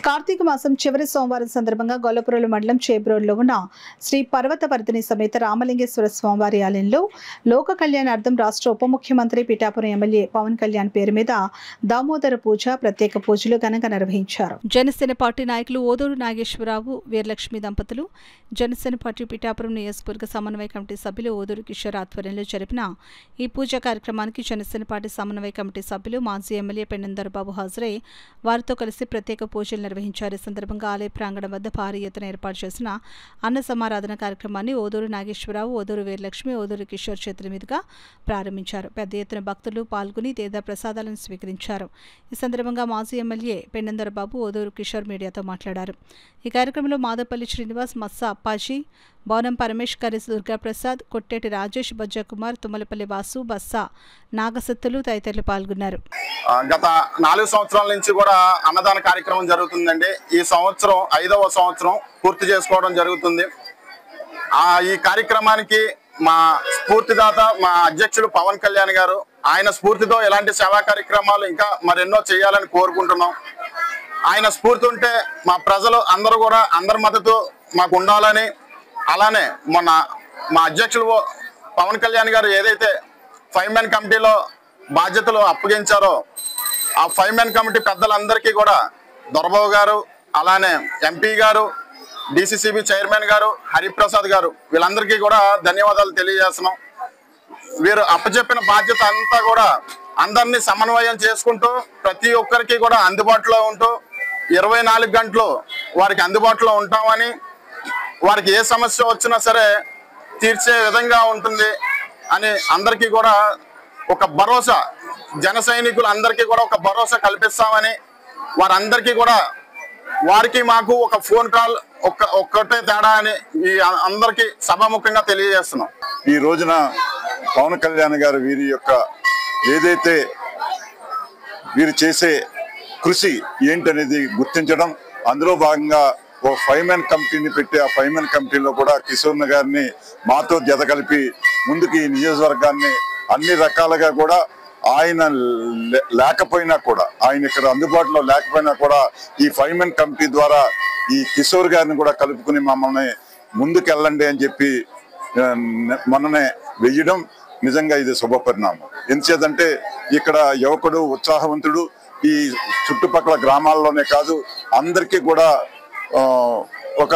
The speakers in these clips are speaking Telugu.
కార్తీక మాసం చివరి సోమవారం సందర్భంగా గొల్లపురం మండలం చేబ్రోడ్లో ఉన్న శ్రీ పర్వతవర్ధిని సమేత రామలింగేశ్వర స్వామివారి ఆలయంలో లోక కళ్యాణార్థం రాష్ట్ర ఉప ముఖ్యమంత్రి పిఠాపురం ఎమ్మెల్యే పవన్ కళ్యాణ్ పేరు మీద దామోదర పూజ ప్రత్యేక పూజలు ఘనంగా నిర్వహించారు. జనసేన పార్టీ నాయకులు ఓదూరు నాగేశ్వరరావు వీరలక్ష్మి దంపతులు, జనసేన పార్టీ పిఠాపురం నియోజకవర్గ సమన్వయ కమిటీ సభ్యులు ఓదూరు కిషోర్ ఆధ్వర్యంలో జరిపిన ఈ పూజా కార్యక్రమానికి జనసేన పార్టీ సమన్వయ కమిటీ సభ్యులు మాజీ ఎమ్మెల్యే పెన్నందర్ బాబు హాజరై వారితో కలిసి ప్రత్యేక పూజలు నిర్వహించారు. ఈ సందర్భంగా ఆలయ ప్రాంగణం వద్ద భారీ ఎత్తున ఏర్పాటు చేసిన అన్న సమారాధన కార్యక్రమాన్ని ఓదూరు నాగేశ్వరరావు, ఓదూరు వీరలక్ష్మి, ఓదూరు కిషోర్ చేతుల మీదుగా ప్రారంభించారు. పెద్ద ఎత్తున భక్తులు పాల్గొని తీర్థ ప్రసాదాలను స్వీకరించారు. ఈ సందర్భంగా మాజీ ఎమ్మెల్యే పెన్నందర్ బాబు, ఓదూరు కిషోర్ మీడియాతో మాట్లాడారు. ఈ కార్యక్రమంలో మాదపల్లి శ్రీనివాస్, మస్సా అప్పాజీ, బౌనం పరమేష్, కరిస్ దుర్గాప్రసాద్, కొట్టేటి రాజేష్, బజ్జకుమార్, తుమ్మలపల్లి వాసు, బస్సా నాగసత్తులు తదితరులు పాల్గొన్నారు. గత 4 సంవత్సరాల నుంచి కూడా అన్నదాన కార్యక్రమం జరుగుతుందండి. ఈ సంవత్సరం 5వ సంవత్సరం పూర్తి చేసుకోవడం జరుగుతుంది. ఈ కార్యక్రమానికి మా స్ఫూర్తిదాత మా అధ్యక్షుడు పవన్ కళ్యాణ్ గారు, ఆయన స్ఫూర్తితో ఇలాంటి సేవా కార్యక్రమాలు ఇంకా మరెన్నో చేయాలని కోరుకుంటున్నాం. ఆయన స్ఫూర్తి ఉంటే మా ప్రజలు అందరూ కూడా అందరి మద్దతు మాకు ఉండాలని, అలానే మొన్న మా అధ్యక్షులు పవన్ కళ్యాణ్ గారు ఏదైతే 5 మెన్ కమిటీలో బాధ్యతలు అప్పగించారో ఆ 5 మెన్ కమిటీ పెద్దలందరికీ కూడా దొరబాబు గారు, అలానే ఎంపీ గారు, డిసిసిబి చైర్మన్ గారు, హరిప్రసాద్ గారు, వీళ్ళందరికీ కూడా ధన్యవాదాలు తెలియజేస్తున్నాం. వీరు అప్పచెప్పిన బాధ్యత అంతా కూడా అందరినీ సమన్వయం చేసుకుంటూ ప్రతి ఒక్కరికి కూడా అందుబాటులో ఉంటూ 24 గంటలు వారికి అందుబాటులో ఉంటామని, వారికి ఏ సమస్య వచ్చినా సరే తీర్చే విధంగా ఉంటుంది అని అందరికీ కూడా ఒక భరోసా, జన సైనికులు అందరికీ కూడా ఒక భరోసా కల్పిస్తామని, వారందరికీ కూడా వారికి మాకు ఒక ఫోన్ కాల్ ఒక్కటే తేడా అని ఈ అందరికీ సభాముఖంగా తెలియజేస్తున్నాం. ఈ రోజున పవన్ కళ్యాణ్ గారు వీరి యొక్క ఏదైతే వీరు చేసే కృషి ఏంటనేది గుర్తించడం, అందులో భాగంగా ఓ 5 మెన్ కమిటీని పెట్టి ఆ 5 మెన్ కమిటీలో కూడా కిషోర్ గారిని మాతో జత కలిపి ముందుకు ఈ నియోజకవర్గాన్ని అన్ని రకాలుగా కూడా ఆయన లేకపోయినా కూడా, ఆయన ఇక్కడ అందుబాటులో లేకపోయినా కూడా ఈ 5 మెన్ కమిటీ ద్వారా ఈ కిషోర్ గారిని కూడా కలుపుకుని మమ్మల్ని ముందుకు వెళ్ళండి అని చెప్పి మొన్ననే వెయ్యడం నిజంగా ఇది శుభ పరిణామం. ఎందుచేతంటే ఇక్కడ యువకుడు ఉత్సాహవంతుడు, ఈ చుట్టుపక్కల గ్రామాల్లోనే కాదు అందరికీ కూడా ఒక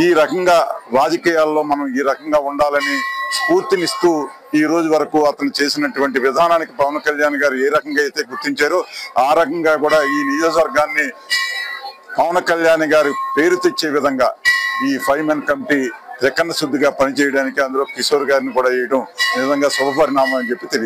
ఈ రకంగా రాజకీయాల్లో మనం ఈ రకంగా ఉండాలని స్ఫూర్తినిస్తూ ఈ రోజు వరకు అతను చేసినటువంటి విధానానికి పవన్ కళ్యాణ్ గారు ఏ రకంగా అయితే గుర్తించారో ఆ రకంగా కూడా ఈ నియోజకవర్గాన్ని పవన్ కళ్యాణ్ గారి పేరు తెచ్చే విధంగా ఈ 5 మెన్ కమిటీ రెక్కన శుద్ధిగా పనిచేయడానికి అందులో కిషోర్ గారిని కూడా వేయడం నిజంగా శుభ పరిణామం అని చెప్పి తెలియదు.